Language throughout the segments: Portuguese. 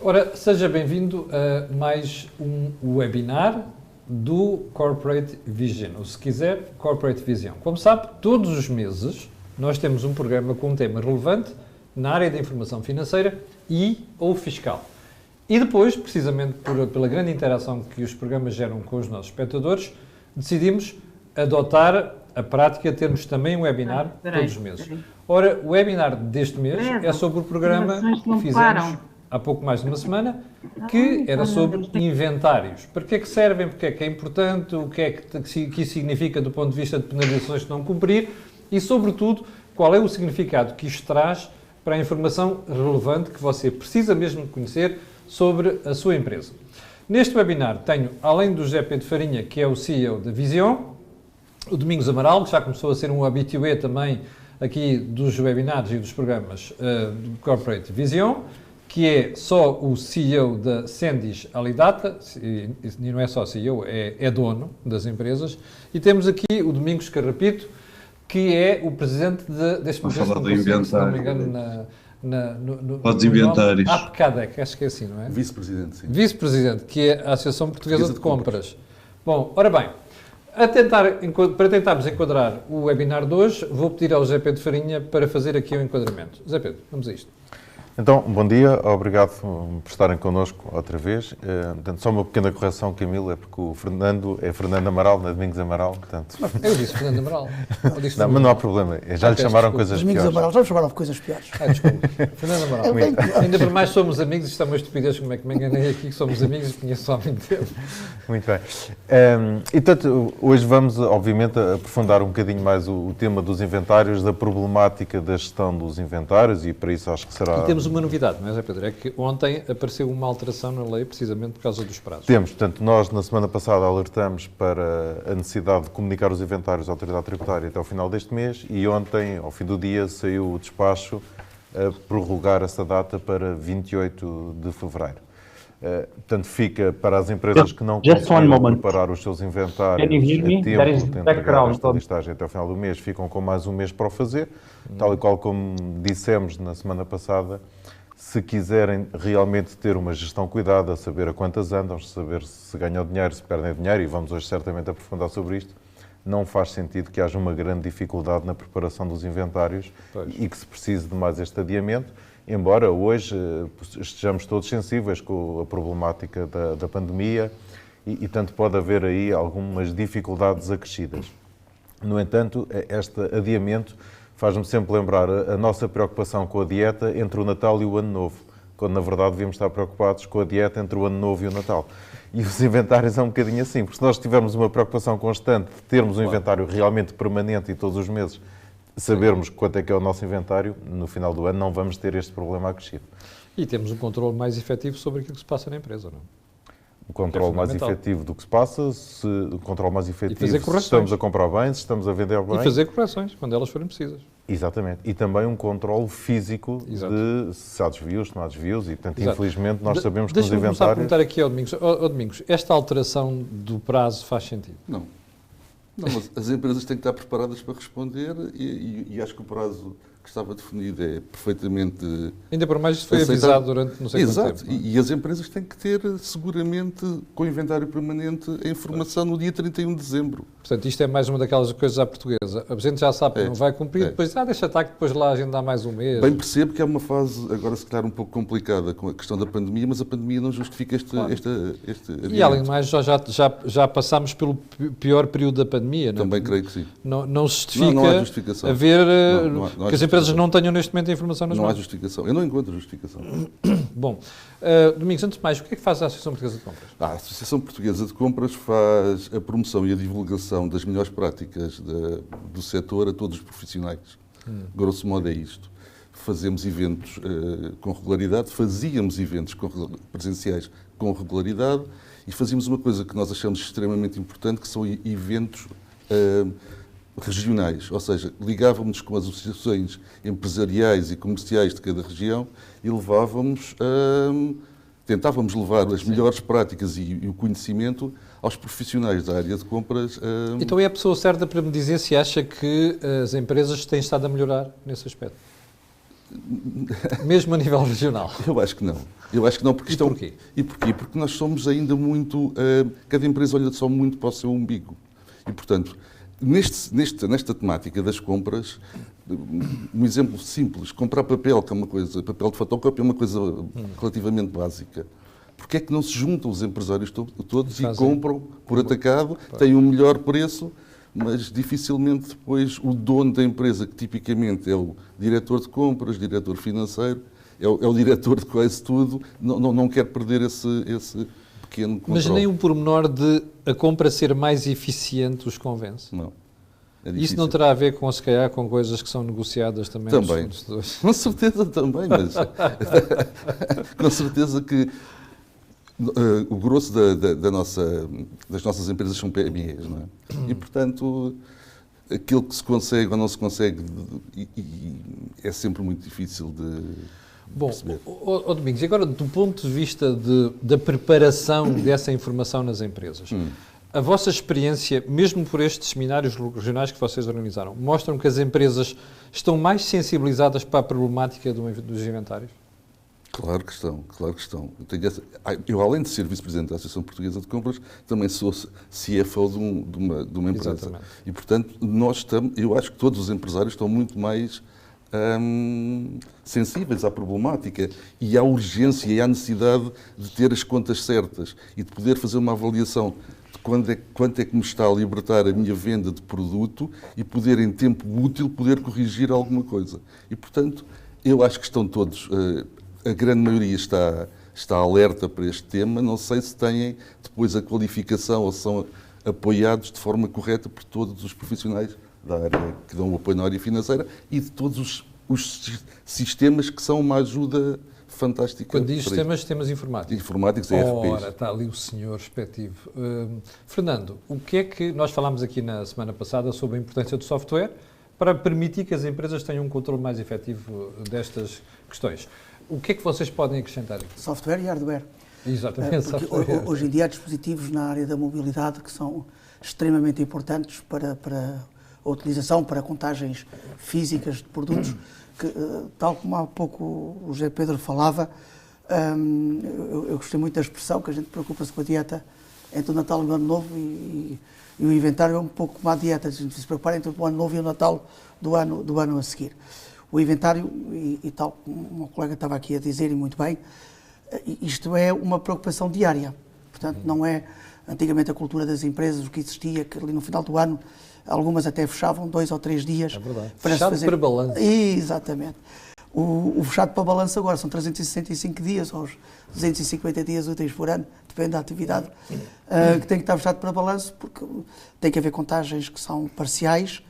Ora, seja bem-vindo a mais um webinar do Corporate Vision, ou se quiser, Corporate Vision. Como sabe, todos os meses nós temos um programa com um tema relevante na área da informação financeira e ou fiscal. E depois, precisamente pela grande interação que os programas geram com os nossos espectadores, decidimos adotar a prática de termos também um webinar todos os meses. Ora, o webinar deste mês é sobre o programa que fizemos há pouco mais de uma semana, que era sobre inventários. Para que é que servem, porque é que é importante, o que é que isso significa do ponto de vista de penalizações que não cumprir e, sobretudo, qual é o significado que isto traz para a informação relevante que você precisa mesmo de conhecer sobre a sua empresa. Neste webinar tenho, além do José Pedro Farinha, que é o CEO da Vision, o Domingos Amaral, que já começou a ser um habitué também aqui dos webinars e dos programas do Corporate Vision, que é só o CEO da Sendis Alidata, e não é só CEO, é dono das empresas. E temos aqui o Domingos Carrapito, que é o presidente deste projeto, se não me engano, Podes inventários. APCADEC, acho que é assim, não é? Vice-presidente, sim. Vice-presidente, que é a Associação Portuguesa de Compras. Bom, ora bem, para tentarmos enquadrar o webinar de hoje, vou pedir ao José Pedro Farinha para fazer aqui o enquadramento. José Pedro, vamos a isto. Então, bom dia, obrigado por estarem connosco outra vez. Só uma pequena correção, Camilo, é porque o Fernando é Fernando Amaral, não é Domingos Amaral. Portanto... Eu disse Fernando Amaral. Não, mas não há problema, já lhe chamaram coisas Domingos piores. Amaral, já me chamaram coisas piores. Desculpe. Fernando Amaral. Ainda por mais somos amigos, isto é uma estupidez, como é que me enganei aqui, que somos amigos e conheço há muito tempo. Muito bem. E, portanto, hoje vamos, obviamente, aprofundar um bocadinho mais o tema dos inventários, da problemática da gestão dos inventários e para isso acho que será... E temos uma novidade, não é, José Pedro? É que ontem apareceu uma alteração na lei precisamente por causa dos prazos. Temos, portanto, nós na semana passada alertamos para a necessidade de comunicar os inventários à Autoridade Tributária até ao final deste mês e ontem, ao fim do dia, saiu o despacho a prorrogar essa data para 28 de fevereiro. Portanto, fica para as empresas que não conseguiram preparar os seus inventários a tempo de entregar esta listagem até ao final do mês, ficam com mais um mês para o fazer, tal e qual como dissemos na semana passada. Se quiserem realmente ter uma gestão cuidada, saber a quantas andam, saber se ganham dinheiro, se perdem dinheiro, e vamos hoje certamente aprofundar sobre isto, não faz sentido que haja uma grande dificuldade na preparação dos inventários e que se precise de mais este adiamento, embora hoje estejamos todos sensíveis com a problemática da pandemia e tanto pode haver aí algumas dificuldades acrescidas. No entanto, este adiamento faz-me sempre lembrar a nossa preocupação com a dieta entre o Natal e o Ano Novo, quando na verdade devíamos estar preocupados com a dieta entre o Ano Novo e o Natal. E os inventários é um bocadinho assim, porque se nós tivermos uma preocupação constante de termos um inventário realmente permanente e todos os meses sabermos quanto é que é o nosso inventário, no final do ano não vamos ter este problema acrescido. E temos um controle mais efetivo sobre aquilo que se passa na empresa, não é? O controle mais efetivo do que se passa, o controle mais efetivo se estamos a comprar bem, se estamos a vender bem. E fazer correções, quando elas forem precisas. Exatamente. E também um controle físico de se há desvios, se não há desvios. E, portanto, infelizmente, nós sabemos que os inventários... Deixa-me começar a perguntar aqui ao Domingos. Domingos, esta alteração do prazo faz sentido? Não, mas as empresas têm que estar preparadas para responder e acho que o prazo que estava definido é perfeitamente... Ainda por mais isto foi avisado durante não sei quanto tempo. Exato, e as empresas têm que ter seguramente com inventário permanente a informação no dia 31 de dezembro. Portanto, isto é mais uma daquelas coisas à portuguesa. A gente já sabe que não vai cumprir, depois deixa estar que depois lá a gente dá mais um mês. Bem percebo que é uma fase agora se calhar um pouco complicada com a questão da pandemia, mas a pandemia não justifica este E além de mais, já passámos pelo pior período da pandemia. Também creio que sim. Não justifica não há justificação. Haver que as empresas não tenham neste momento a informação nas mãos. Não há justificação. Eu não encontro justificação. Bom, Domingos, antes de mais, o que é que faz a Associação Portuguesa de Compras? A Associação Portuguesa de Compras faz a promoção e a divulgação das melhores práticas do setor a todos os profissionais. Grosso modo é isto. Fazemos eventos com regularidade, fazíamos eventos presenciais com regularidade e fazíamos uma coisa que nós achamos extremamente importante, que são eventos regionais, ou seja, ligávamos com as associações empresariais e comerciais de cada região e tentávamos levar as melhores práticas e o conhecimento aos profissionais da área de compras. Então é a pessoa certa para me dizer se acha que as empresas têm estado a melhorar nesse aspecto? Mesmo a nível regional? Eu acho que não. Eu acho que não, porque E porquê? E porquê? Porque nós somos ainda muito... cada empresa olha só muito para o seu umbigo. E, portanto, nesta temática das compras, um exemplo simples, comprar papel, que é uma coisa, papel de fotocópia é uma coisa relativamente básica. Porque é que não se juntam os empresários todos e compram por atacado, têm um melhor preço, mas dificilmente depois o dono da empresa, que tipicamente é o diretor de compras, diretor financeiro, é o diretor de quase tudo, não quer perder esse pequeno controle. Mas nem um pormenor de a compra ser mais eficiente os convence? Não. Isso não terá a ver com, se calhar, com coisas que são negociadas também? Também. Com certeza também, mas com certeza que o grosso das nossas empresas são PMEs, não é? E, portanto, aquilo que se consegue ou não se consegue é sempre muito difícil de perceber. Bom, Domingos, agora do ponto de vista da preparação dessa informação nas empresas, a vossa experiência, mesmo por estes seminários regionais que vocês organizaram, mostram que as empresas estão mais sensibilizadas para a problemática dos inventários? Claro que estão, claro que estão. Eu, além de ser vice-presidente da Associação Portuguesa de Compras, também sou CFO de uma empresa. Exatamente. E, portanto, eu acho que todos os empresários estão muito mais sensíveis à problemática e à urgência e à necessidade de ter as contas certas e de poder fazer uma avaliação de quanto é que me está a libertar a minha venda de produto e poder, em tempo útil, poder corrigir alguma coisa. E, portanto, eu acho que estão todos... A grande maioria está alerta para este tema. Não sei se têm depois a qualificação ou se são apoiados de forma correta por todos os profissionais da área que dão o apoio na área financeira e de todos os sistemas que são uma ajuda fantástica. Quando diz sistemas informáticos? Informáticos é RPs. Ora, está ali o senhor respectivo. Fernando, o que é que nós falámos aqui na semana passada sobre a importância do software para permitir que as empresas tenham um controle mais efetivo destas questões? O que é que vocês podem acrescentar aqui? Software e hardware. Exatamente. Porque hoje em dia há dispositivos na área da mobilidade que são extremamente importantes para a utilização, para contagens físicas de produtos, que, tal como há pouco o José Pedro falava, eu gostei muito da expressão que a gente preocupa-se com a dieta entre o Natal e o Ano Novo e o inventário é um pouco como a dieta, a gente se prepara entre o Ano Novo e o Natal do ano a seguir. O inventário, e tal como o meu colega estava aqui a dizer, e muito bem, isto é uma preocupação diária. Portanto, não é antigamente a cultura das empresas, o que existia, que ali no final do ano, algumas até fechavam 2 ou 3 dias. É verdade. Para fechado fazer... para balanço. Exatamente. O fechado para balanço agora são 365 dias, ou 250 dias úteis por ano, depende da atividade, que tem que estar fechado para balanço, porque tem que haver contagens que são parciais,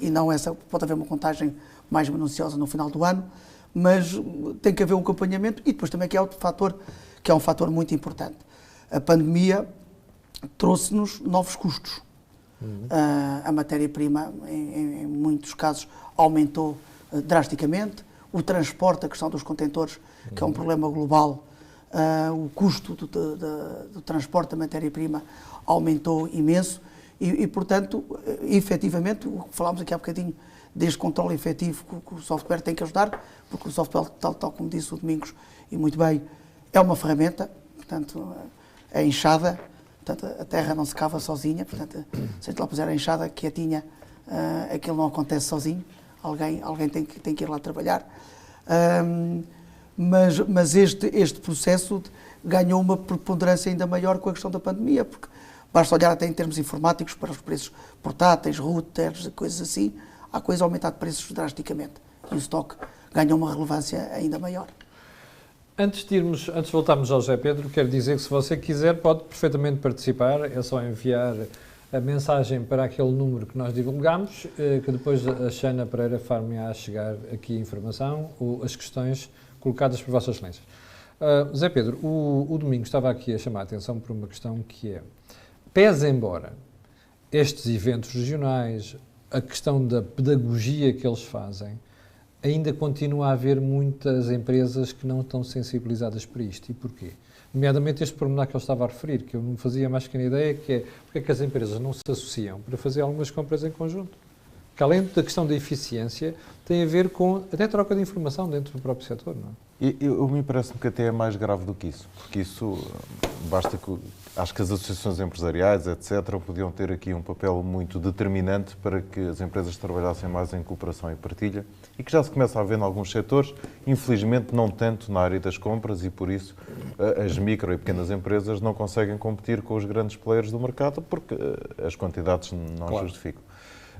e não essa, pode haver uma contagem mais minuciosa no final do ano, mas tem que haver um acompanhamento e depois também que é outro fator, que é um fator muito importante. A pandemia trouxe-nos novos custos. A matéria-prima, em muitos casos, aumentou drasticamente. O transporte, a questão dos contentores, que é um problema global, o custo do transporte da matéria-prima aumentou imenso. E, portanto, efetivamente, o que falámos aqui há bocadinho, deste controle efetivo que o software tem que ajudar, porque o software, tal como disse o Domingos, e muito bem, é uma ferramenta, portanto, é enxada, portanto, a terra não se cava sozinha, portanto, se a gente lá puser a enxada quietinha, aquilo não acontece sozinho, alguém tem que ir lá trabalhar. Mas este processo ganhou uma preponderância ainda maior com a questão da pandemia, porque basta olhar até em termos informáticos para os preços portáteis, routers, coisas assim, há coisa a aumentar de preços drasticamente e o estoque ganha uma relevância ainda maior. Antes de voltarmos ao José Pedro, quero dizer que se você quiser pode perfeitamente participar, é só enviar a mensagem para aquele número que nós divulgamos, que depois a Xana Pereira far-me-á chegar aqui a informação ou as questões colocadas por Vossas Excelências. José Pedro, o Domingos estava aqui a chamar a atenção por uma questão que é, pese embora estes eventos regionais, a questão da pedagogia que eles fazem, ainda continua a haver muitas empresas que não estão sensibilizadas para isto. E porquê? Nomeadamente este pormenor que ele estava a referir, que eu não fazia mais pequena ideia, que é porque é que as empresas não se associam para fazer algumas compras em conjunto. Que além da questão da eficiência, tem a ver com até troca de informação dentro do próprio setor, não é? Me parece-me que até é mais grave do que isso, porque isso basta que... Acho que as associações empresariais, etc., podiam ter aqui um papel muito determinante para que as empresas trabalhassem mais em cooperação e partilha e que já se começa a ver em alguns setores, infelizmente não tanto na área das compras e por isso as micro e pequenas empresas não conseguem competir com os grandes players do mercado porque as quantidades não justificam.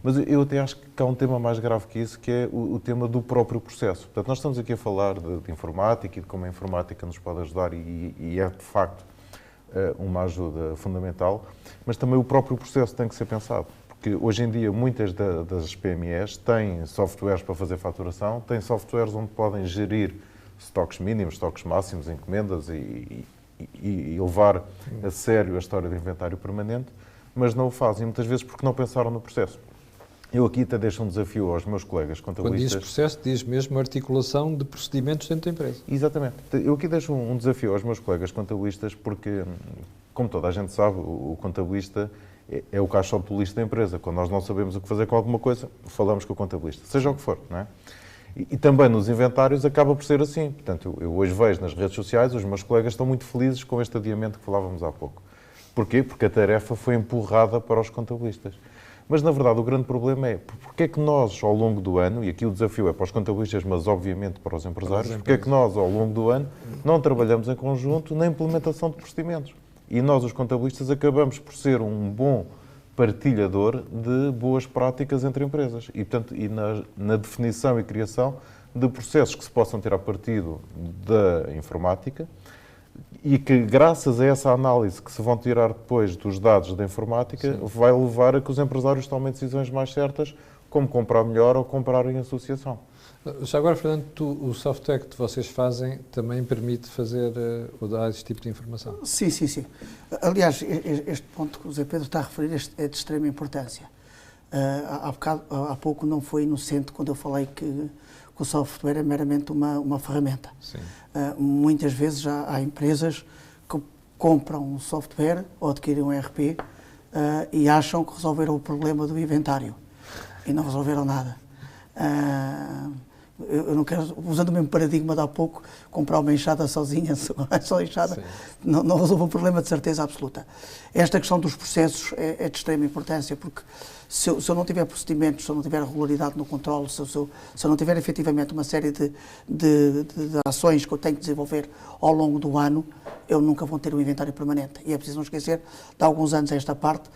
Mas eu até acho que há um tema mais grave que isso, que é o tema do próprio processo. Portanto, nós estamos aqui a falar de informática e de como a informática nos pode ajudar e é de facto uma ajuda fundamental, mas também o próprio processo tem que ser pensado, porque hoje em dia muitas das PMEs têm softwares para fazer faturação, têm softwares onde podem gerir estoques mínimos, estoques máximos, encomendas e levar a sério a história de inventário permanente, mas não o fazem muitas vezes porque não pensaram no processo. Eu aqui até deixo um desafio aos meus colegas contabilistas. Quando diz processo, diz mesmo articulação de procedimentos dentro da empresa. Exatamente. Eu aqui deixo um desafio aos meus colegas contabilistas porque, como toda a gente sabe, o contabilista é o caixote do lixo da empresa. Quando nós não sabemos o que fazer com alguma coisa, falamos com o contabilista, seja o que for, não é? E também nos inventários acaba por ser assim. Portanto, eu hoje vejo nas redes sociais, os meus colegas estão muito felizes com este adiamento que falávamos há pouco. Porquê? Porque a tarefa foi empurrada para os contabilistas. Mas, na verdade, o grande problema é porque é que nós, ao longo do ano, e aqui o desafio é para os contabilistas, mas obviamente para os empresários, porque é que nós, ao longo do ano, não trabalhamos em conjunto na implementação de procedimentos. E nós, os contabilistas, acabamos por ser um bom partilhador de boas práticas entre empresas. E, portanto, na definição e criação de processos que se possam ter a partir da informática, e que, graças a essa análise que se vão tirar depois dos dados da informática, sim, vai levar a que os empresários tomem decisões mais certas, como comprar melhor ou comprar em associação. Já agora, Fernando, o software que vocês fazem também permite fazer ou dar este tipo de informação? Sim. Aliás, este ponto que o Zé Pedro está a referir é de extrema importância. Há pouco não foi inocente quando eu falei que o software é meramente uma ferramenta. Sim. Muitas vezes já há empresas que compram um software ou adquirem um ERP e acham que resolveram o problema do inventário e não resolveram nada. Eu não quero, usando o mesmo paradigma de há pouco, comprar uma enxada sozinha, só enxada, não resolve o problema de certeza absoluta. Esta questão dos processos é de extrema importância, porque se eu não tiver procedimentos, se eu não tiver regularidade no controle, se eu não tiver efetivamente uma série de ações que eu tenho que desenvolver ao longo do ano, eu nunca vou ter um inventário permanente. E é preciso não esquecer, de alguns anos a esta parte,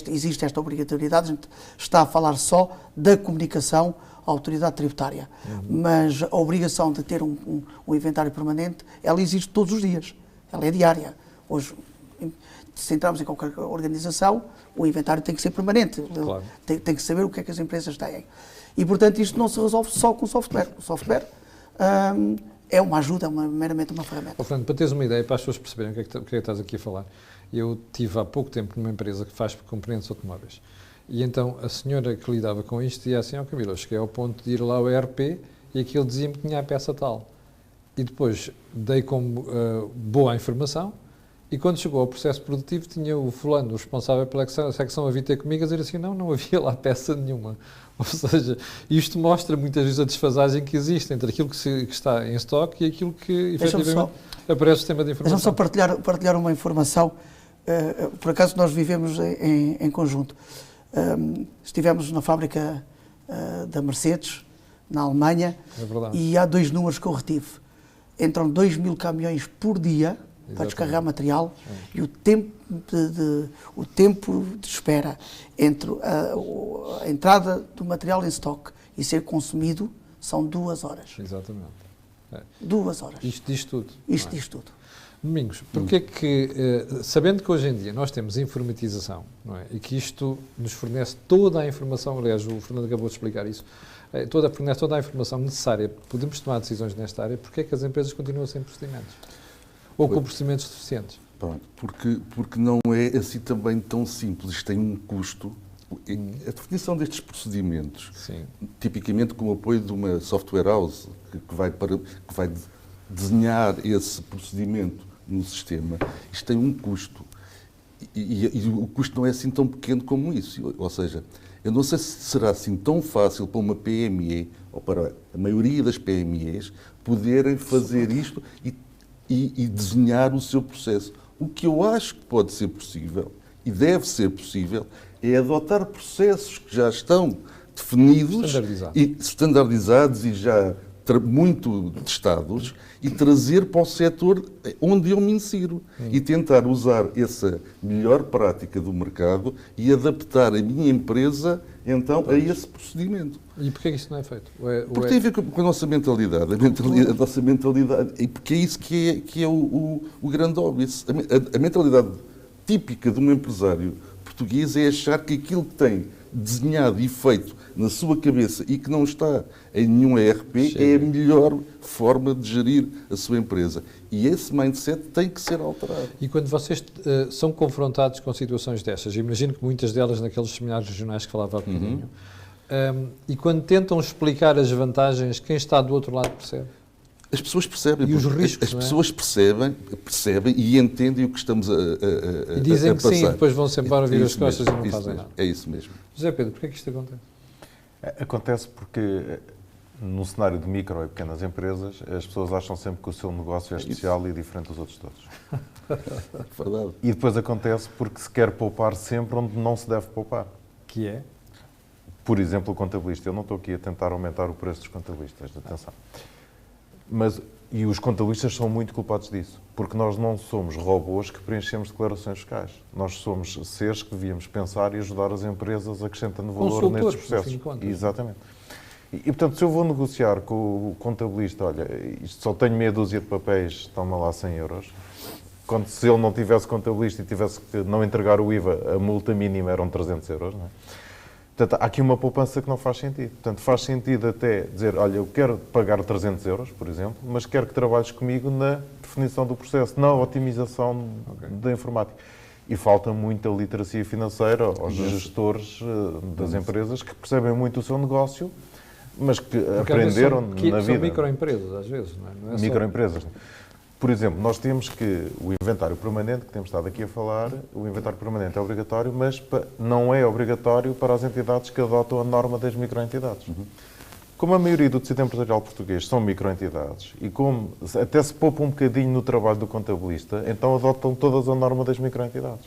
existe esta obrigatoriedade, a gente está a falar só da comunicação à autoridade tributária. Mas a obrigação de ter um inventário permanente, ela existe todos os dias, ela é diária. Hoje, se entrarmos em qualquer organização, o inventário tem que ser permanente, claro. Tem que saber o que é que as empresas têm. E, portanto, isto não se resolve só com o software. O software é uma ajuda, meramente uma ferramenta. Fernando, para teres uma ideia, para as pessoas perceberem o que é que estás aqui a falar, eu tive há pouco tempo numa empresa que faz componentes automóveis. E então a senhora que lidava com isto dizia assim: Camilo, eu cheguei ao ponto de ir lá ao ERP e aquilo dizia-me que tinha a peça tal. E depois dei como boa a informação e quando chegou ao processo produtivo tinha o fulano, o responsável pela secção, a vir ter comigo a dizer assim: não havia lá peça nenhuma. Ou seja, isto mostra muitas vezes a desfasagem que existe entre aquilo que está em estoque e aquilo que efetivamente aparece no sistema de informação. Deixa-me só partilhar uma informação. Por acaso nós vivemos em conjunto. Estivemos na fábrica da Mercedes, na Alemanha, e há 2 números que eu retive. Entram 2.000 caminhões por dia para descarregar material e o tempo de espera entre a entrada do material em estoque e ser consumido são 2 horas. Exatamente. 2 horas. Isto diz tudo. Isto diz tudo. Domingos, porque é que, sabendo que hoje em dia nós temos informatização, não é? E que isto nos fornece toda a informação, aliás, o Fernando acabou de explicar isso, fornece toda a informação necessária, podemos tomar decisões nesta área, porque é que as empresas continuam sem procedimentos? Ou com procedimentos deficientes? Porque não é assim também tão simples, isto tem um custo. A definição destes procedimentos, sim, tipicamente com o apoio de uma software house que vai desenhar esse procedimento no sistema, isto tem um custo. E o custo não é assim tão pequeno como isso. Ou seja, eu não sei se será assim tão fácil para uma PME ou para a maioria das PMEs, poderem fazer isto e desenhar o seu processo. O que eu acho que pode ser possível, e deve ser possível, é adotar processos que já estão definidos, standardizados e já muito testados, e trazer para o setor onde eu me insiro e tentar usar essa melhor prática do mercado e adaptar a minha empresa então a esse procedimento. E porquê que isso não é feito? Porque tem a ver com a nossa mentalidade, a nossa mentalidade, e porque é isso que é o grande óbvio. A mentalidade típica de um empresário português é achar que aquilo que tem desenhado e feito na sua cabeça e que não está em nenhum ERP é a melhor forma de gerir a sua empresa. E esse mindset tem que ser alterado. E quando vocês são confrontados com situações destas, imagino que muitas delas naqueles seminários regionais que falava há bocadinho, e quando tentam explicar as vantagens, quem está do outro lado percebe? As pessoas percebem. E os riscos, as pessoas percebem e entendem o que estamos a e dizem a que passar. sim, depois vão sempre embora vir as costas mesmo, e não fazem nada. É isso mesmo. José Pedro, porquê é que isto acontece? Acontece porque, no cenário de micro e pequenas empresas, as pessoas acham sempre que o seu negócio é especial e diferente dos outros todos. Verdade. E depois acontece porque se quer poupar sempre onde não se deve poupar. Que é? Por exemplo, o contabilista. Eu não estou aqui a tentar aumentar o preço dos contabilistas, atenção. E os contabilistas são muito culpados disso, porque nós não somos robôs que preenchemos declarações fiscais. Nós somos seres que devíamos pensar e ajudar as empresas acrescentando valor nestes processos. Exatamente. E, portanto, se eu vou negociar com o contabilista, olha, isto só tenho meia dúzia de papéis, toma lá 100 euros. Quando, se ele não tivesse contabilista e tivesse que não entregar o IVA, a multa mínima eram 300 euros, não é? Portanto, há aqui uma poupança que não faz sentido. Portanto, faz sentido até dizer, olha, eu quero pagar 300 euros, por exemplo, mas quero que trabalhes comigo na definição do processo, na otimização da informática. E falta muita literacia financeira aos gestores das empresas que percebem muito o seu negócio, mas que aprenderam na vida. São microempresas, às vezes, não é? Microempresas. Por exemplo, nós temos que o inventário permanente, que temos estado aqui a falar, o inventário permanente é obrigatório, mas não é obrigatório para as entidades que adotam a norma das microentidades. Como a maioria do tecido empresarial português são microentidades e como até se poupa um bocadinho no trabalho do contabilista, então adotam todas a norma das microentidades.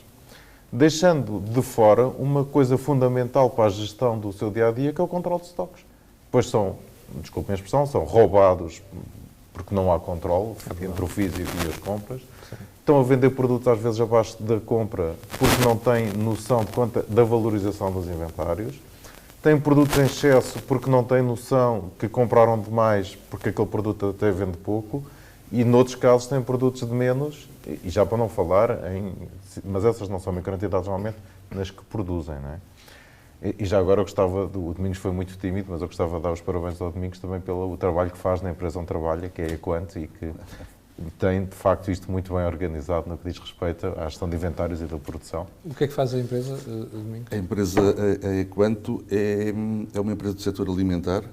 Deixando de fora uma coisa fundamental para a gestão do seu dia-a-dia, que é o controle de estoques. Pois são, desculpem a expressão, são roubados porque não há controle entre o físico e as compras. Sim. Estão a vender produtos às vezes abaixo da compra porque não têm noção da valorização dos inventários. Têm produtos em excesso porque não têm noção que compraram demais porque aquele produto até vende pouco. E noutros casos têm produtos de menos, e já para não falar, mas essas não são microentidades normalmente, nas que produzem, não é? E já agora eu gostava, o Domingos foi muito tímido, mas eu gostava de dar os parabéns ao Domingos também pelo trabalho que faz na empresa onde trabalha, que é a Equant, e que tem de facto isto muito bem organizado no que diz respeito à gestão de inventários e da produção. O que é que faz a empresa, Domingos? A empresa, a Equanto, é uma empresa do setor alimentar.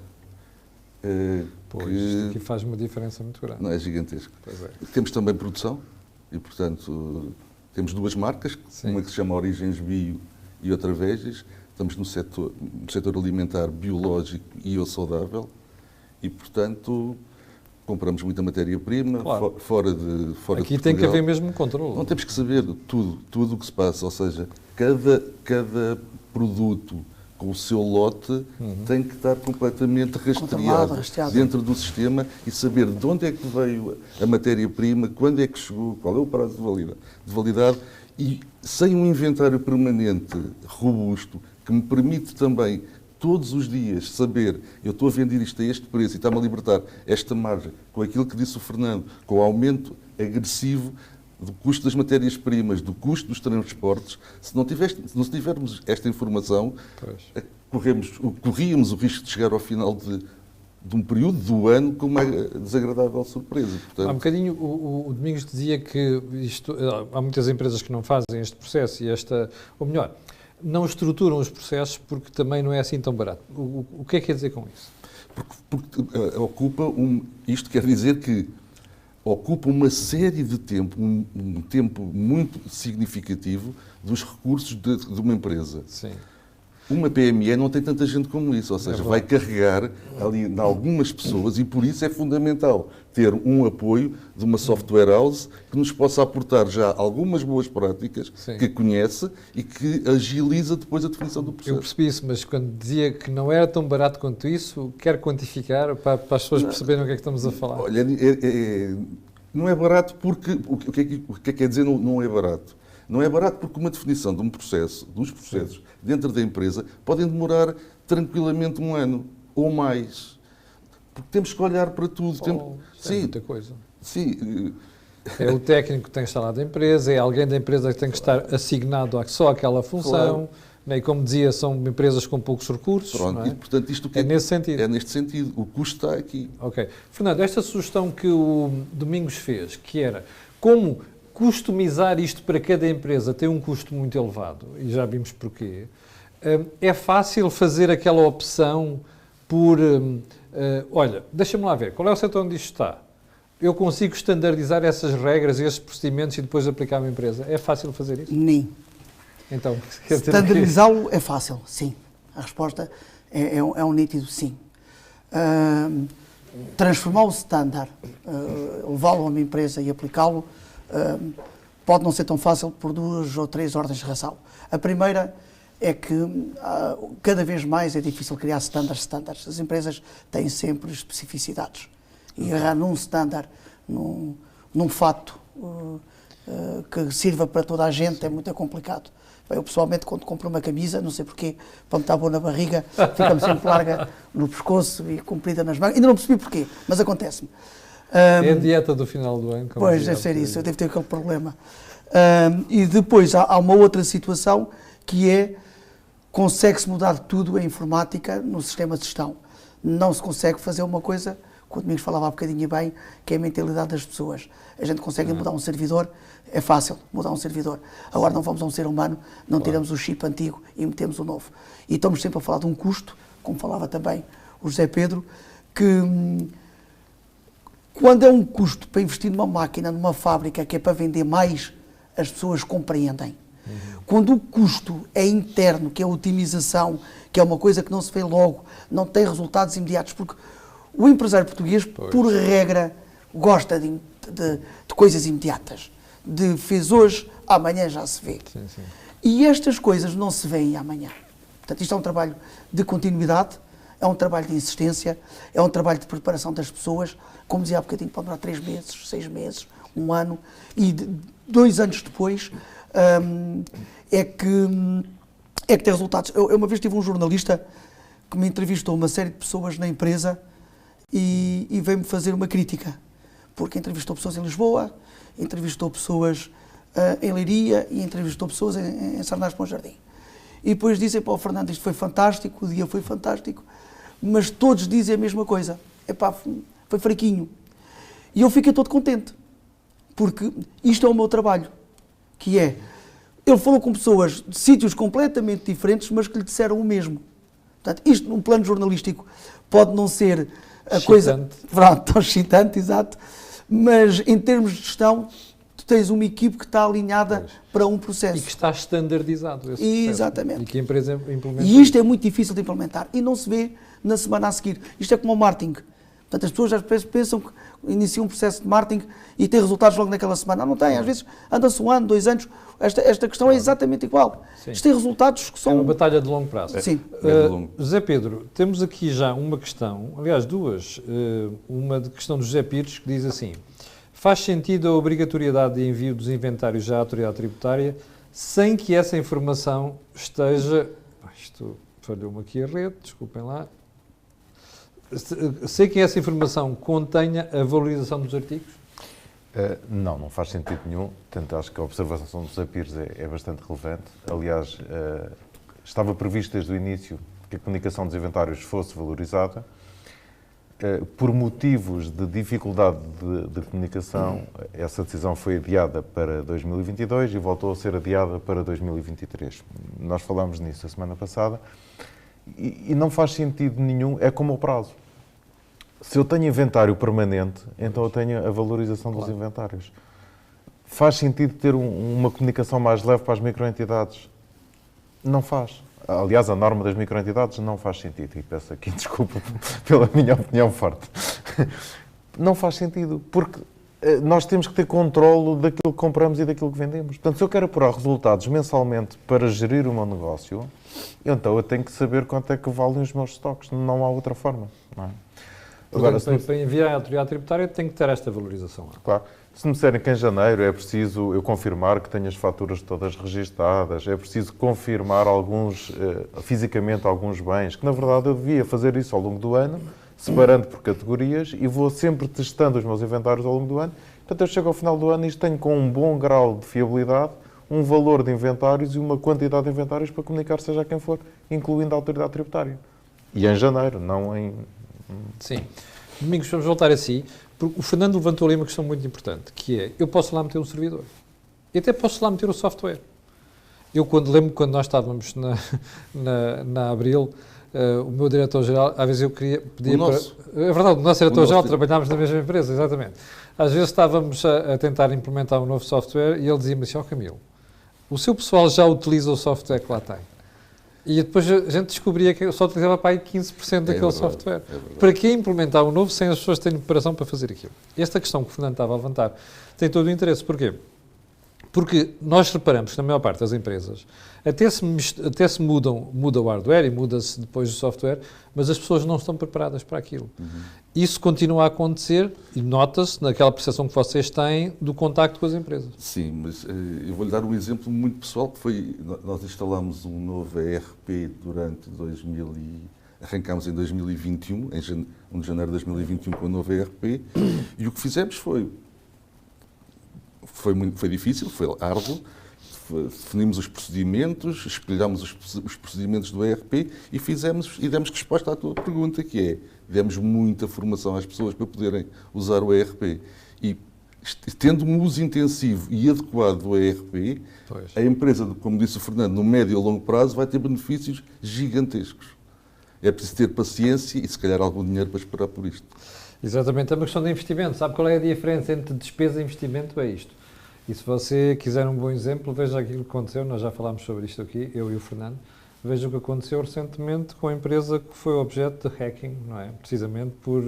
Pois, isto aqui faz uma diferença muito grande. Não é gigantesco. Pois é. Temos também produção e, portanto, temos duas marcas, Sim. Uma que se chama Origens Bio e outra Veges. Estamos no setor alimentar biológico e ou saudável e, portanto, compramos muita matéria-prima claro. fora de Aqui tem que haver mesmo controle. Não temos que saber tudo o que se passa, ou seja, cada produto com o seu lote tem que estar completamente rastreado dentro do sistema e saber de onde é que veio a matéria-prima, quando é que chegou, qual é o prazo de validade e sem um inventário permanente robusto que me permite também todos os dias saber, eu estou a vender isto a este preço e está-me a libertar esta margem, com aquilo que disse o Fernando, com o aumento agressivo do custo das matérias-primas, do custo dos transportes, se não tivermos esta informação, corríamos o risco de chegar ao final de um período do ano com uma desagradável surpresa. Portanto, há um bocadinho o Domingos dizia que há muitas empresas que não fazem este processo e ou melhor, não estruturam os processos porque também não é assim tão barato. O que é que quer dizer com isso? Porque isto quer dizer que ocupa uma série de tempo, um tempo muito significativo dos recursos de uma empresa. Sim. Uma PME não tem tanta gente como isso, ou seja, vai carregar ali em algumas pessoas e por isso é fundamental ter um apoio de uma software house que nos possa aportar já algumas boas práticas que conhece e que agiliza depois a definição do processo. Eu percebi isso, mas quando dizia que não era tão barato quanto isso, quero quantificar para as pessoas perceberem o que é que estamos a falar. Olha, não é barato porque... O que é que quer dizer não é barato? Não é barato porque uma definição de um processo, dos processos dentro da empresa, podem demorar tranquilamente 1 ano ou mais. Porque temos que olhar para tudo. É muita coisa. Sim. É o técnico que tem instalado a empresa, é alguém da empresa que tem que estar assignado a só aquela função. Claro. E como dizia, são empresas com poucos recursos. Pronto, não é? E portanto isto é nesse sentido. É neste sentido. O custo está aqui. Ok. Fernando, esta sugestão que o Domingos fez, que era como customizar isto para cada empresa tem um custo muito elevado, e já vimos porquê. É fácil fazer aquela opção por... olha, deixa-me lá ver, qual é o setor onde isto está? Eu consigo standardizar essas regras e esses procedimentos e depois aplicar à minha empresa? É fácil fazer isso? Nem. Então, standardizá-lo é fácil, sim. A resposta é um nítido sim. Transformar o standard, levá-lo a uma empresa e aplicá-lo, pode não ser tão fácil por 2 ou 3 ordens de razão. A primeira é que cada vez mais é difícil criar standards. As empresas têm sempre especificidades. E agarrar num standard, num fato que sirva para toda a gente é muito complicado. Eu, pessoalmente, quando compro uma camisa, não sei porquê, para me estar boa na barriga, fica-me sempre larga no pescoço e comprida nas mangas. Ainda não percebi porquê, mas acontece-me. É a dieta do final do ano. Pois, deve ser isso, eu devo ter aquele problema. E depois há uma outra situação que é, consegue-se mudar tudo em informática no sistema de gestão. Não se consegue fazer uma coisa, que o Domingos falava há bocadinho bem, que é a mentalidade das pessoas. A gente consegue mudar um servidor, é fácil mudar um servidor. Agora não vamos a um ser humano, não tiramos o chip antigo e metemos o novo. E estamos sempre a falar de um custo, como falava também o José Pedro, que... Quando é um custo para investir numa máquina, numa fábrica, que é para vender mais, as pessoas compreendem. Quando o custo é interno, que é a otimização, que é uma coisa que não se vê logo, não tem resultados imediatos, porque o empresário português, por regra, gosta de coisas imediatas. De fez hoje, amanhã já se vê. Sim. E estas coisas não se veem amanhã. Portanto, isto é um trabalho de continuidade, é um trabalho de insistência, é um trabalho de preparação das pessoas. Como dizia há bocadinho, pode durar 3 meses, 6 meses, 1 ano, e 2 anos depois é que tem resultados. Eu uma vez tive um jornalista que me entrevistou uma série de pessoas na empresa e veio-me fazer uma crítica, porque entrevistou pessoas em Lisboa, entrevistou pessoas em Leiria e entrevistou pessoas em Sarnás para o Jardim. E depois dizem, pá, Fernando, isto foi fantástico, o dia foi fantástico, mas todos dizem a mesma coisa. Epá, foi fraquinho. E eu fiquei todo contente, porque isto é o meu trabalho, que é, ele falou com pessoas de sítios completamente diferentes, mas que lhe disseram o mesmo. Portanto, isto num plano jornalístico pode não ser a coisa tão excitante, exato, mas em termos de gestão, tu tens uma equipe que está alinhada para um processo. E que está standardizado esse processo. Exatamente. E que a empresa implementa. E isto é muito difícil de implementar e não se vê na semana a seguir. Isto é como o marketing. Portanto, as pessoas às vezes pensam que iniciam um processo de marketing e têm resultados logo naquela semana. Não tem, às vezes anda-se 1 ano, 2 anos. Esta questão é exatamente igual. Sim. Isto tem resultados que são... É uma batalha de longo prazo. Sim. José Pedro, temos aqui já uma questão, aliás 2, uma de questão do José Pires, que diz assim: faz sentido a obrigatoriedade de envio dos inventários à autoridade tributária sem que essa informação esteja... Isto falhou-me aqui a rede, desculpem lá. Sei que essa informação contenha a valorização dos artigos? Não faz sentido nenhum. Portanto, acho que a observação do José Pires é bastante relevante. Aliás, estava previsto desde o início que a comunicação dos inventários fosse valorizada. Por motivos de dificuldade de comunicação, essa decisão foi adiada para 2022 e voltou a ser adiada para 2023. Nós falámos nisso a semana passada e não faz sentido nenhum, é como o prazo. Se eu tenho inventário permanente, então eu tenho a valorização dos inventários. Faz sentido ter uma comunicação mais leve para as microentidades? Não faz. Aliás, a norma das microentidades não faz sentido. E peço aqui desculpa pela minha opinião forte. Não faz sentido, porque nós temos que ter controlo daquilo que compramos e daquilo que vendemos. Portanto, se eu quero apurar resultados mensalmente para gerir o meu negócio, então eu tenho que saber quanto é que valem os meus estoques. Não há outra forma. Não é? Agora, para enviar à autoridade tributária tem que ter esta valorização. Claro. Se me disserem que em janeiro é preciso eu confirmar que tenho as faturas todas registadas, é preciso confirmar fisicamente alguns bens, que na verdade eu devia fazer isso ao longo do ano, separando por categorias e vou sempre testando os meus inventários ao longo do ano. Portanto, eu chego ao final do ano e tenho com um bom grau de fiabilidade um valor de inventários e uma quantidade de inventários para comunicar seja a quem for, incluindo a autoridade tributária. E em janeiro, não em... Sim. Domingos, vamos voltar a si, porque o Fernando levantou ali uma questão muito importante, que é, eu posso lá meter um servidor. E até posso lá meter o software. Eu lembro quando nós estávamos na Abril, o meu diretor-geral, às vezes eu pedia para... É verdade, o nosso diretor-geral, trabalhámos na mesma empresa, exatamente. Às vezes estávamos a tentar implementar um novo software e ele dizia-me assim, Camilo, o seu pessoal já utiliza o software que lá tem. E depois a gente descobria que eu só utilizava para aí 15% daquele software. Para que implementar um novo sem as pessoas terem preparação para fazer aquilo? Esta questão que o Fernando estava a levantar tem todo o interesse. Porquê? Porque nós reparamos que na maior parte das empresas até se muda o hardware e muda-se depois o software, mas as pessoas não estão preparadas para aquilo. Isso continua a acontecer e nota-se naquela percepção que vocês têm do contacto com as empresas. Sim, mas eu vou-lhe dar um exemplo muito pessoal, que foi, nós instalámos um novo ERP durante arrancámos em 2021, em 1 de janeiro de 2021 com o novo ERP, e o que fizemos foi difícil, foi árduo, definimos os procedimentos, espelhámos os procedimentos do ERP e demos resposta à tua pergunta, que é, demos muita formação às pessoas para poderem usar o ERP. E tendo um uso intensivo e adequado do ERP, a empresa, como disse o Fernando, no médio e longo prazo vai ter benefícios gigantescos. É preciso ter paciência e se calhar algum dinheiro para esperar por isto. Exatamente, é uma questão de investimento. Sabe qual é a diferença entre despesa e investimento? É isto. E se você quiser um bom exemplo, veja aquilo que aconteceu, nós já falámos sobre isto aqui, eu e o Fernando, veja o que aconteceu recentemente com a empresa que foi objeto de hacking, não é? Precisamente por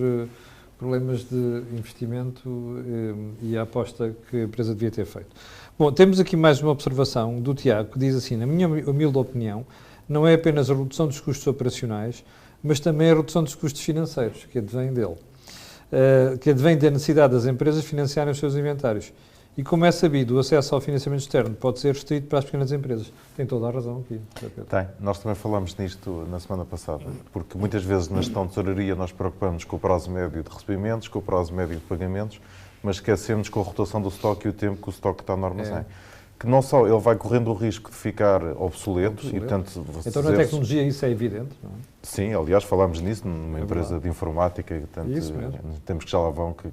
problemas de investimento e a aposta que a empresa devia ter feito. Bom, temos aqui mais uma observação do Tiago, que diz assim, na minha humilde opinião, não é apenas a redução dos custos operacionais, mas também a redução dos custos financeiros, que advém dele, que advém da necessidade das empresas financiarem os seus inventários. E como é sabido, o acesso ao financiamento externo pode ser restrito para as pequenas empresas. Tem toda a razão aqui. Tem. Nós também falámos nisto na semana passada, porque muitas vezes na gestão de tesouraria nós preocupamos com o prazo médio de recebimentos, com o prazo médio de pagamentos, mas esquecemos com a rotação do estoque e o tempo que o estoque está no armazém. Que não só ele vai correndo o risco de ficar obsoleto. E, portanto, então na tecnologia isso é evidente, não é? Sim, aliás falámos nisso numa empresa de informática, temos que já lá vão, que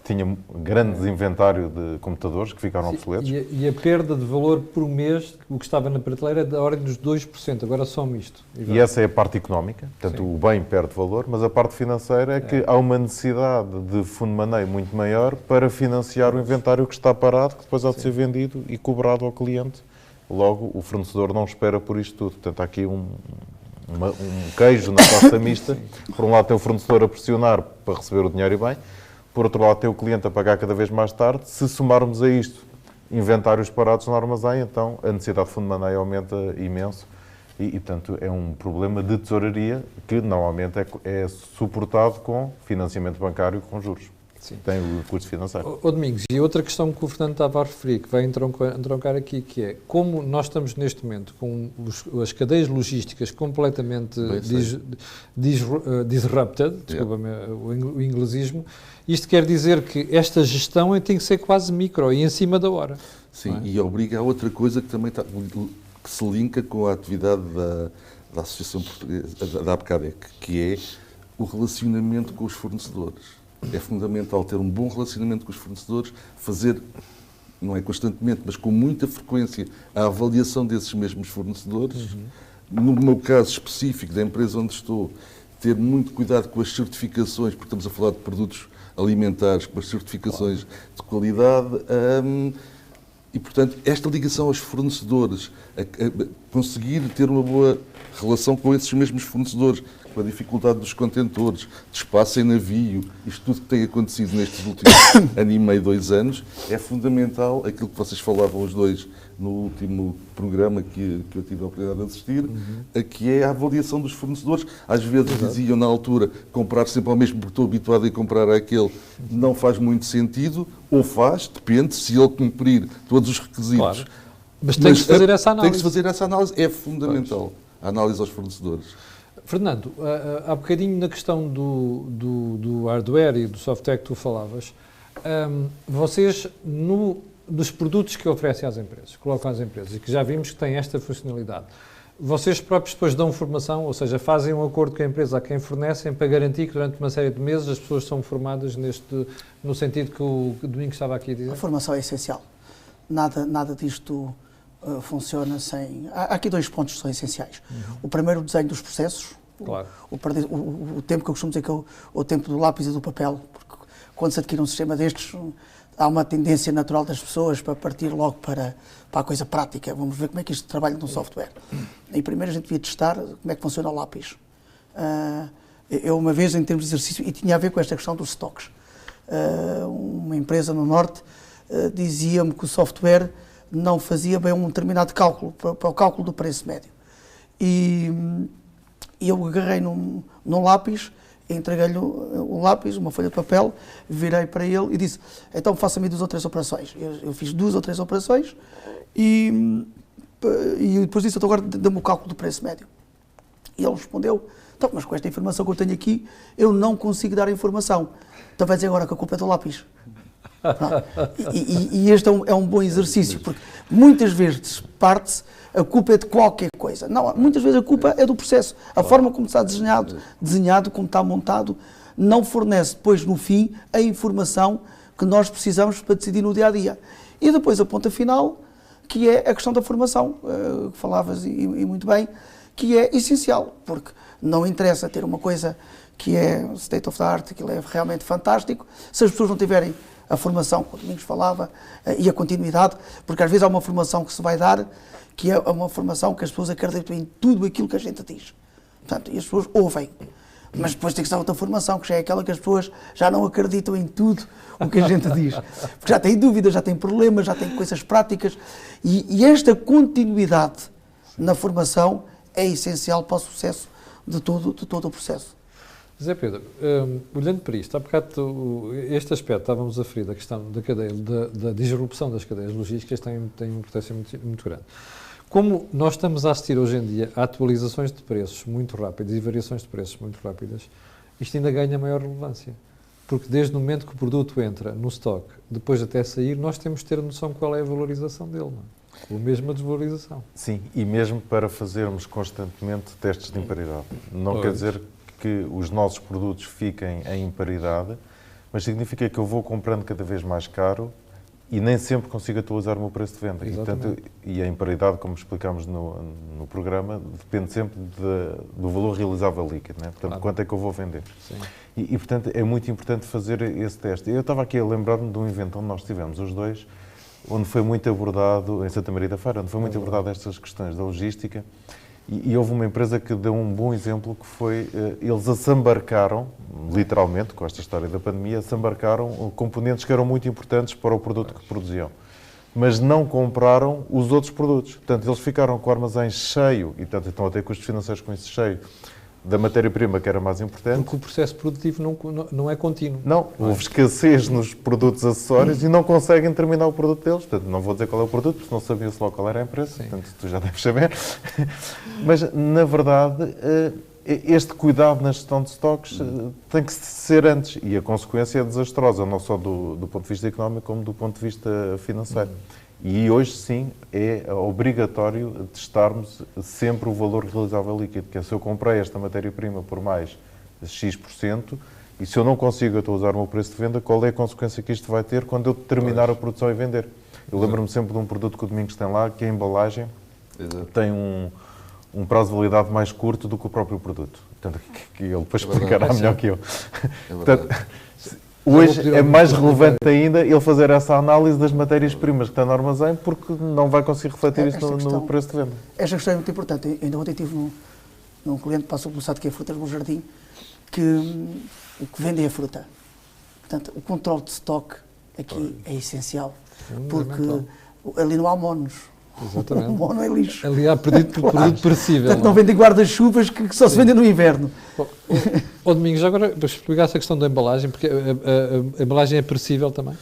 tinha grande inventário de computadores que ficaram obsoletos. E a perda de valor por mês, o que estava na prateleira, é da ordem dos 2%, agora some isto. E essa é a parte económica, portanto o bem perde valor, mas a parte financeira é que há uma necessidade de fundo de maneio muito maior para financiar o inventário que está parado, que depois há de ser vendido e cobrado ao cliente. Logo, o fornecedor não espera por isto tudo. Portanto, há aqui um queijo na pasta mista. Por um lado tem o fornecedor a pressionar para receber o dinheiro e bem, por outro lado tem o cliente a pagar cada vez mais tarde. Se somarmos a isto inventários parados no armazém, então a necessidade de fundo de maneio aumenta imenso e, portanto, é um problema de tesouraria que normalmente é suportado com financiamento bancário com juros. Sim. Tem o custo financeiro. Domingos, e outra questão que o Fernando estava a referir, que vai entroncar aqui, que é como nós estamos neste momento com as cadeias logísticas completamente disrupted, desculpa-me o inglesismo, isto quer dizer que esta gestão tem que ser quase micro e em cima da hora. Sim, e obriga a outra coisa que também que se linka com a atividade da Associação Portuguesa, da ABCADEC, que é o relacionamento com os fornecedores. É fundamental ter um bom relacionamento com os fornecedores, fazer, não é constantemente, mas com muita frequência, a avaliação desses mesmos fornecedores. No meu caso específico da empresa onde estou, ter muito cuidado com as certificações, porque estamos a falar de produtos alimentares, com as certificações de qualidade. E, portanto, esta ligação aos fornecedores, conseguir ter uma boa relação com esses mesmos fornecedores, com a dificuldade dos contentores, de espaço em navio, isto tudo que tem acontecido nestes últimos ano e meio, 2 anos, é fundamental, aquilo que vocês falavam os dois no último programa que eu tive a oportunidade de assistir, que é a avaliação dos fornecedores. Às vezes diziam na altura, comprar sempre ao mesmo porque estou habituado a comprar àquele, não faz muito sentido, ou faz, depende, se ele cumprir todos os requisitos. Claro. Mas tem que se fazer essa análise. Tem que se fazer essa análise, é fundamental, a análise aos fornecedores. Fernando, há bocadinho na questão do hardware e do software que tu falavas, vocês, dos produtos que oferecem às empresas, colocam às empresas, e que já vimos que têm esta funcionalidade, vocês próprios depois dão formação, ou seja, fazem um acordo com a empresa a quem fornecem para garantir que durante uma série de meses as pessoas são formadas no sentido que o Domingos estava aqui a dizer? A formação é essencial. Nada disto funciona sem... Há aqui 2 pontos que são essenciais. O primeiro, o desenho dos processos. Claro. O tempo que eu costumo dizer que é o tempo do lápis e do papel, porque quando se adquire um sistema destes, há uma tendência natural das pessoas para partir logo para a coisa prática. Vamos ver como é que isto trabalha no software. E primeiro a gente devia testar como é que funciona o lápis. Eu uma vez, em termos de exercício, e tinha a ver com esta questão dos stocks, uma empresa no Norte dizia-me que o software não fazia bem um determinado cálculo, para o cálculo do preço médio. E eu agarrei num lápis, entreguei-lhe o lápis, uma folha de papel, virei para ele e disse, então faça-me 2 ou 3 operações. Eu fiz 2 ou 3 operações e depois disse, então agora dê-me o cálculo do preço médio. E ele respondeu, então, mas com esta informação que eu tenho aqui, eu não consigo dar a informação. Então vai dizer agora que a culpa é do lápis. E este é um bom exercício, porque muitas vezes parte-se, a culpa é de qualquer coisa. Não, muitas vezes a culpa é do processo. A forma como está desenhado, como está montado, não fornece depois, no fim, a informação que nós precisamos para decidir no dia-a-dia. E depois a ponta final, que é a questão da formação, que falavas e muito bem, que é essencial, porque não interessa ter uma coisa que é state of the art, que é realmente fantástico, se as pessoas não tiverem a formação, como o Domingos falava, e a continuidade, porque às vezes há uma formação que se vai dar, que é uma formação que as pessoas acreditam em tudo aquilo que a gente diz. Portanto, e as pessoas ouvem. Mas depois tem que estar outra formação, que já é aquela que as pessoas já não acreditam em tudo o que a gente diz. Porque já têm dúvidas, já têm problemas, já têm coisas práticas. E esta continuidade na formação é essencial para o sucesso de todo o processo. Zé Pedro, olhando para isto, há bocado este aspecto, estávamos a referir da questão da cadeia, da disrupção das cadeias logísticas tem uma importância muito grande. Como nós estamos a assistir hoje em dia a atualizações de preços muito rápidas e variações de preços muito rápidas, isto ainda ganha maior relevância. Porque desde o momento que o produto entra no stock, depois até sair, nós temos de ter noção qual é a valorização dele, não é? Ou mesmo a desvalorização. Sim, e mesmo para fazermos constantemente testes de imparidade. Não quer dizer que os nossos produtos fiquem em imparidade, mas significa que eu vou comprando cada vez mais caro e nem sempre consigo atualizar o meu preço de venda. E, portanto, a imparidade, como explicámos no programa, depende sempre do valor realizável líquido, né? Portanto, quanto é que eu vou vender. Sim. E, portanto, é muito importante fazer esse teste. Eu estava aqui a lembrar-me de um evento onde nós estivemos os dois, onde foi muito abordado, em Santa Maria da Feira, onde foi muito abordado estas questões da logística. E houve uma empresa que deu um bom exemplo, que foi, eles assambarcaram, literalmente, com esta história da pandemia, assambarcaram componentes que eram muito importantes para o produto que produziam. Mas não compraram os outros produtos. Portanto, eles ficaram com o armazém cheio, e portanto, estão a ter custos financeiros com isso cheio, da matéria-prima que era mais importante. Porque o processo produtivo não é contínuo. Não, houve escassez nos produtos acessórios e não conseguem terminar o produto deles. Portanto, não vou dizer qual é o produto, porque não sabia-se logo qual era a empresa. Sim. Portanto, tu já deves saber. Mas, na verdade, este cuidado na gestão de estoques tem que ser antes. E a consequência é desastrosa, não só do ponto de vista económico, como do ponto de vista financeiro. E hoje, sim, é obrigatório testarmos sempre o valor realizável líquido, que é se eu comprei esta matéria-prima por mais X%, e se eu não consigo atualizar o meu preço de venda, qual é a consequência que isto vai ter quando eu terminar a produção e vender? Eu lembro-me sempre de um produto que o Domingos tem lá, que a embalagem tem um prazo de validade mais curto do que o próprio produto. Portanto, que ele depois explicará melhor que eu. Portanto, hoje é mais relevante ainda ele fazer essa análise das matérias-primas que está no armazém, porque não vai conseguir refletir isso no preço de venda. Esta questão é muito importante. Ainda ontem estive num cliente passou pelo site que é Frutas no Jardim, que o que vende é a fruta. Portanto, o controle de estoque aqui é essencial, porque ali não há monos. Exatamente. O mono é lixo. Ali há produto perecível. Portanto, não vendem guarda-chuvas que só se vendem no inverno. Ó Domingos, já agora para explicar essa questão da embalagem, porque a embalagem é perecível também?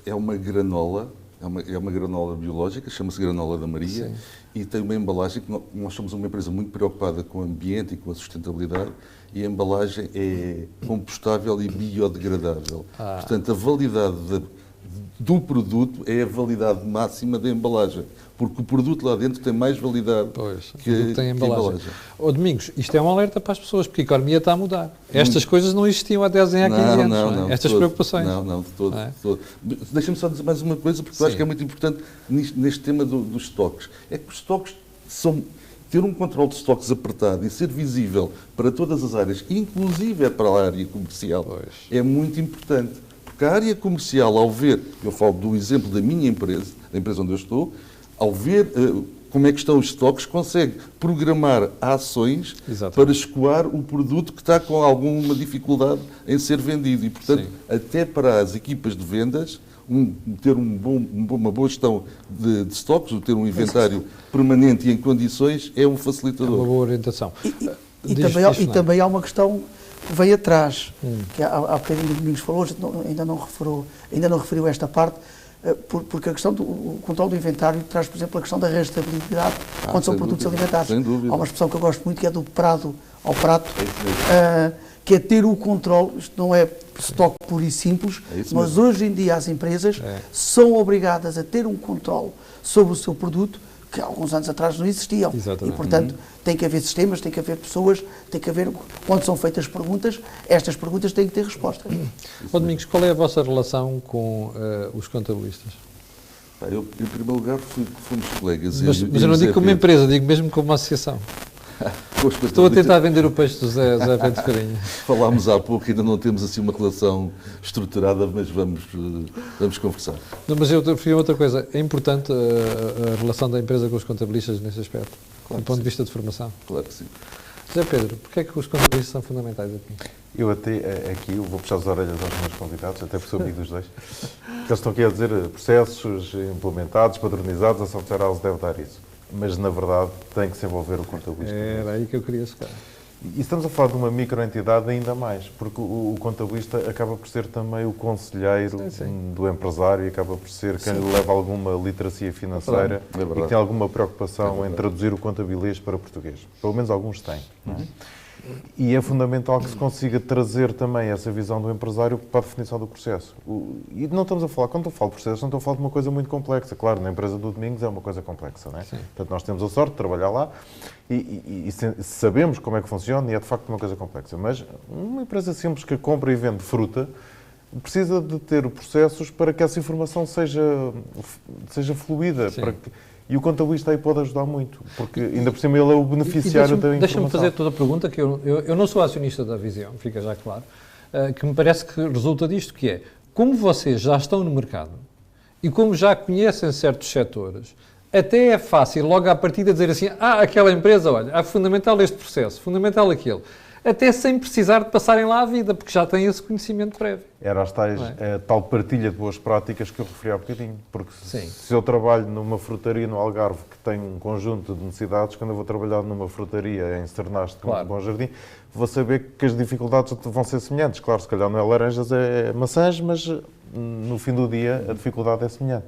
É uma granola, é uma granola biológica, chama-se granola da Maria, sim, e tem uma embalagem que nós somos uma empresa muito preocupada com o ambiente e com a sustentabilidade, e a embalagem é compostável e biodegradável. Portanto, a validade do produto é a validade máxima da embalagem, porque o produto lá dentro tem mais validade que a embalagem. Ó Domingos, isto é um alerta para as pessoas, porque a economia está a mudar. Estas coisas não existiam há 10 anos, há 15 anos. Não, estas preocupações. Não, de todo. Deixa-me só dizer mais uma coisa, porque eu acho que é muito importante neste tema dos estoques. É que os estoques ter um controle de estoques apertado e ser visível para todas as áreas, inclusive para a área comercial, é muito importante. Porque a área comercial, ao ver, eu falo do exemplo da minha empresa, da empresa onde eu estou, ao ver como é que estão os estoques, consegue programar ações para escoar o produto que está com alguma dificuldade em ser vendido. E, portanto, até para as equipas de vendas, ter uma boa gestão de estoques, ter um inventário permanente e em condições, é um facilitador. É uma boa orientação. E também há uma questão que vem atrás, que há bocadinho o Domingos falou, ainda não referiu esta parte, porque a questão do controle do inventário traz, por exemplo, a questão da rastreabilidade quando são produtos alimentares. Sem dúvida. Há uma expressão que eu gosto muito, que é do prado ao prato, que é ter o controle. Isto não é estoque puro e simples, mas hoje em dia as empresas são obrigadas a ter um controle sobre o seu produto que há alguns anos atrás não existiam. Exatamente. E, portanto, tem que haver sistemas, tem que haver pessoas, tem que haver, quando são feitas perguntas, estas perguntas têm que ter resposta. Ó Domingos, qual é a vossa relação com os contabilistas? Eu, em primeiro lugar, fomos colegas. Mas eu não digo como empresa, digo mesmo como uma associação. Estou a tentar vender o peixe do Zé Bento Farinha. Falámos há pouco, ainda não temos assim uma relação estruturada, mas vamos conversar. Não, mas eu referi a outra coisa. É importante a relação da empresa com os contabilistas nesse aspecto, do ponto de vista de formação? Claro que sim. José Pedro, porquê é que os contabilistas são fundamentais aqui? Eu aqui vou puxar as orelhas aos meus convidados, até porque sou amigo dos dois. Porque eles estão aqui a dizer processos implementados, padronizados, a Software House deve dar isso. Mas, na verdade, tem que se envolver o contabilista. Era aí que eu queria chegar. E estamos a falar de uma microentidade ainda mais, porque o contabilista acaba por ser também o conselheiro do empresário e acaba por ser quem lhe leva alguma literacia financeira e que tem alguma preocupação em traduzir o contabilês para português. Pelo menos alguns têm. Não é? E é fundamental que se consiga trazer também essa visão do empresário para a definição do processo. E não estamos a falar, quando eu falo de processo, não estou a falar de uma coisa muito complexa. Claro, na empresa do Domingos é uma coisa complexa, não é? Sim. Portanto, nós temos a sorte de trabalhar lá e sabemos como é que funciona e é de facto uma coisa complexa. Mas uma empresa simples que compra e vende fruta precisa de ter processos para que essa informação seja fluida. E o contabilista aí pode ajudar muito, porque ainda por cima ele é o beneficiário da informação. Deixa-me fazer toda a pergunta, que eu não sou acionista da Visão, fica já claro, que me parece que resulta disto, que é, como vocês já estão no mercado e como já conhecem certos setores, até é fácil logo à partida dizer assim, aquela empresa, olha, é fundamental este processo, fundamental aquele. Até sem precisar de passarem lá a vida, porque já têm esse conhecimento prévio. Era a tal partilha de boas práticas que eu referi há bocadinho. Porque se eu trabalho numa frutaria no Algarve que tem um conjunto de necessidades, quando eu vou trabalhar numa frutaria em Cernaste, no Bom Jardim, vou saber que as dificuldades vão ser semelhantes. Claro, se calhar não é laranjas, é maçãs, mas no fim do dia a dificuldade é semelhante.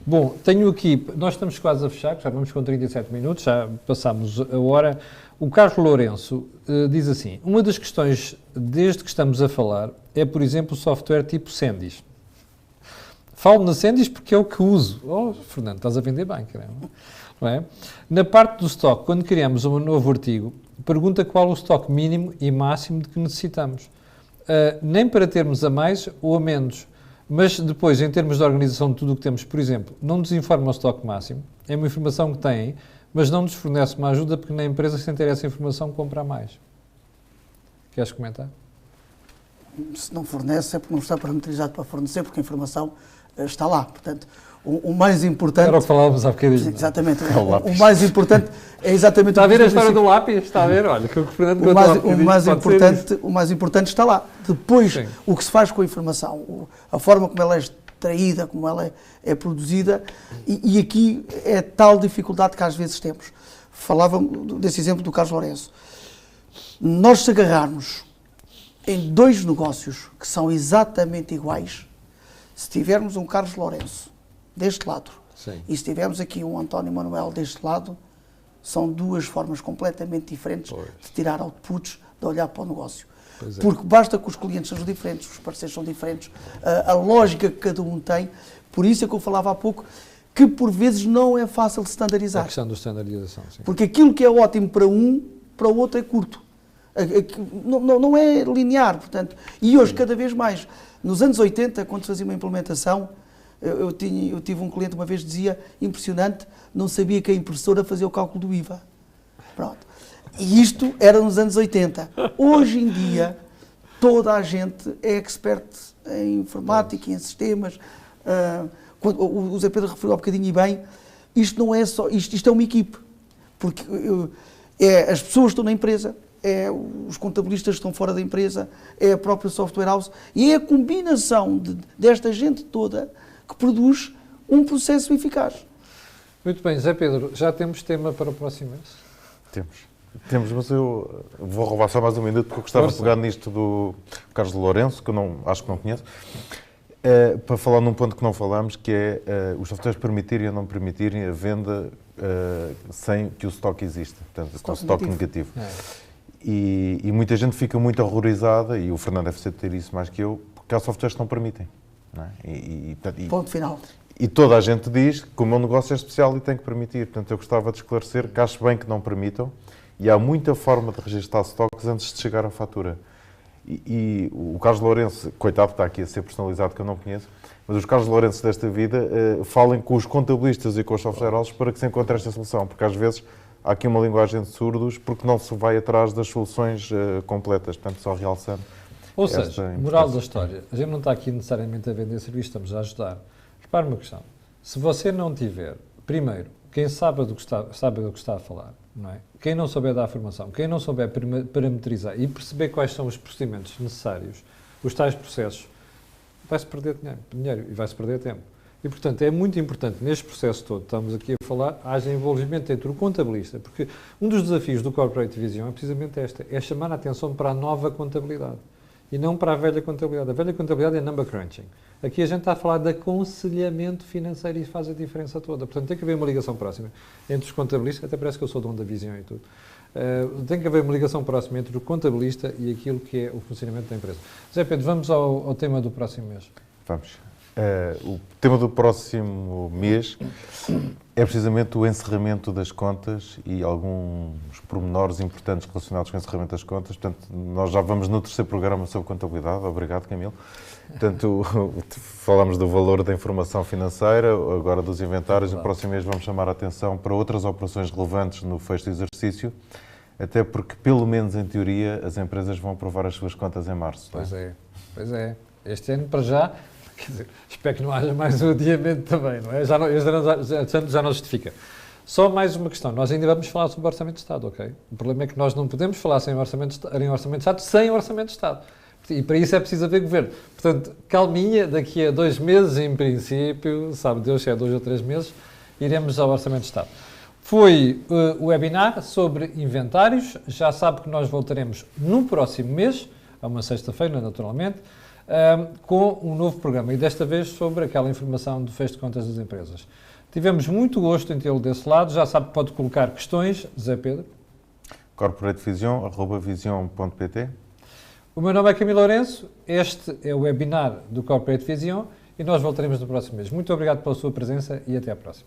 Bom, tenho aqui, nós estamos quase a fechar, já vamos com 37 minutos, já passámos a hora. O Carlos Lourenço diz assim, uma das questões desde que estamos a falar é, por exemplo, o software tipo Sendis. Falo na Sendis porque é o que uso. Fernando, estás a vender bem, caramba. Não é? Na parte do stock, quando criamos um novo artigo, pergunta qual o stock mínimo e máximo de que necessitamos. Nem para termos a mais ou a menos, mas depois, em termos de organização de tudo o que temos, por exemplo, não nos informa o stock máximo, é uma informação que têm, mas não nos fornece uma ajuda porque na empresa, sem ter essa informação, compra mais. Queres comentar? Se não fornece é porque não está parametrizado para fornecer, porque a informação está lá. Portanto, o mais importante... Era o que falávamos há bocadinho. Exatamente. O mais importante é exatamente... Está a ver a história do lápis? Está a ver? Olha, que o Fernando o mais importante está lá. Depois, Sim. o que se faz com a informação, a forma como ela é extraída, como ela é produzida, e aqui é tal dificuldade que às vezes temos. Falava desse exemplo do Carlos Lourenço. Nós, se agarrarmos em dois negócios que são exatamente iguais, se tivermos um Carlos Lourenço deste lado, Sim. e se tivermos aqui um António Manuel deste lado, são duas formas completamente diferentes de tirar outputs, de olhar para o negócio. Porque basta que os clientes sejam diferentes, os parceiros são diferentes, a lógica que cada um tem. Por isso é que eu falava há pouco, que por vezes não é fácil de standardizar. A questão da standardização, sim. Porque aquilo que é ótimo para um, para o outro é curto. Não é linear, portanto. E hoje, cada vez mais, nos anos 80, quando se fazia uma implementação, eu tive um cliente uma vez que dizia, impressionante, não sabia que a impressora fazia o cálculo do IVA. Pronto. E isto era nos anos 80. Hoje em dia, toda a gente é expert em informática, em sistemas. O Zé Pedro referiu há bocadinho e bem, isto não é só, isto é uma equipe. Porque as pessoas que estão na empresa, os contabilistas que estão fora da empresa, é a própria software house, e é a combinação desta gente toda que produz um processo eficaz. Muito bem, Zé Pedro, já temos tema para o próximo mês? Temos, mas eu vou roubar só mais um minuto, porque eu gostava de pegar nisto do Carlos Lourenço, que eu acho que não conheço, para falar num ponto que não falámos, que é os softwares permitirem ou não permitirem a venda sem que o estoque exista, portanto, com estoque negativo. E muita gente fica muito horrorizada, e o Fernando deve ter isso mais que eu, porque há softwares que não permitem. Não é? Ponto final. E toda a gente diz que o meu negócio é especial e tem que permitir. Portanto, eu gostava de esclarecer que acho bem que não permitam, e há muita forma de registrar stocks antes de chegar à fatura. E o Carlos Lourenço, coitado, está aqui a ser personalizado, que eu não conheço, mas os Carlos Lourenço desta vida falem com os contabilistas e com os software houses para que se encontre esta solução, porque às vezes há aqui uma linguagem de surdos, porque não se vai atrás das soluções completas, portanto, só realçando. Ou seja, moral da história, a gente não está aqui necessariamente a vender serviço, estamos a ajudar. Repare uma questão, se você não tiver, primeiro, quem sabe do que está a falar, não é? Quem não souber dar a formação, quem não souber parametrizar e perceber quais são os procedimentos necessários, os tais processos, vai-se perder dinheiro e vai-se perder tempo. E, portanto, é muito importante, neste processo todo, estamos aqui a falar, haja envolvimento entre o contabilista, porque um dos desafios do Corporate Vision é precisamente é chamar a atenção para a nova contabilidade e não para a velha contabilidade. A velha contabilidade é number crunching. Aqui a gente está a falar de aconselhamento financeiro e faz a diferença toda. Portanto, tem que haver uma ligação próxima entre os contabilistas, até parece que eu sou dono da Vision e tudo. Tem que haver uma ligação próxima entre o contabilista e aquilo que é o funcionamento da empresa. Zé Pedro, vamos ao tema do próximo mês. Vamos. O tema do próximo mês é precisamente o encerramento das contas e alguns pormenores importantes relacionados com o encerramento das contas. Portanto, nós já vamos no terceiro programa sobre contabilidade. Obrigado, Camilo. Portanto, falamos do valor da informação financeira, agora dos inventários. No próximo mês vamos chamar a atenção para outras operações relevantes no fecho do exercício, até porque, pelo menos em teoria, as empresas vão aprovar as suas contas em março. Pois é. Este ano, para já, quer dizer, espero que não haja mais um adiamento também, não é? Este ano já não justifica. Só mais uma questão, nós ainda vamos falar sobre o Orçamento de Estado, ok? O problema é que nós não podemos falar em Orçamento de Estado sem Orçamento de Estado. E para isso é preciso haver governo. Portanto, calminha, daqui a 2 meses, em princípio, sabe Deus se é 2 ou 3 meses, iremos ao Orçamento de Estado. Foi o webinar sobre inventários, já sabe que nós voltaremos no próximo mês, a uma sexta-feira, naturalmente, com um novo programa, e desta vez sobre aquela informação do fecho de contas das empresas. Tivemos muito gosto em tê-lo desse lado, já sabe que pode colocar questões, Zé Pedro. corporatevision@vision.pt. O meu nome é Camilo Lourenço, este é o webinar do Corporate Vision e nós voltaremos no próximo mês. Muito obrigado pela sua presença e até à próxima.